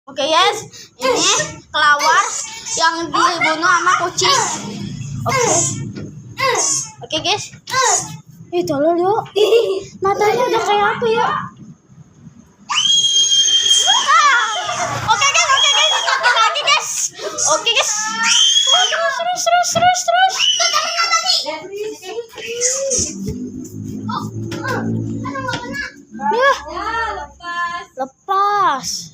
Oke guys, ini kelawar yang dibunuh sama kucing. Oke guys. Tolol yuk. Matanya udah kayak apa ya? Oke guys. Lagi guys. Oke guys. Terus. Ya, lepas.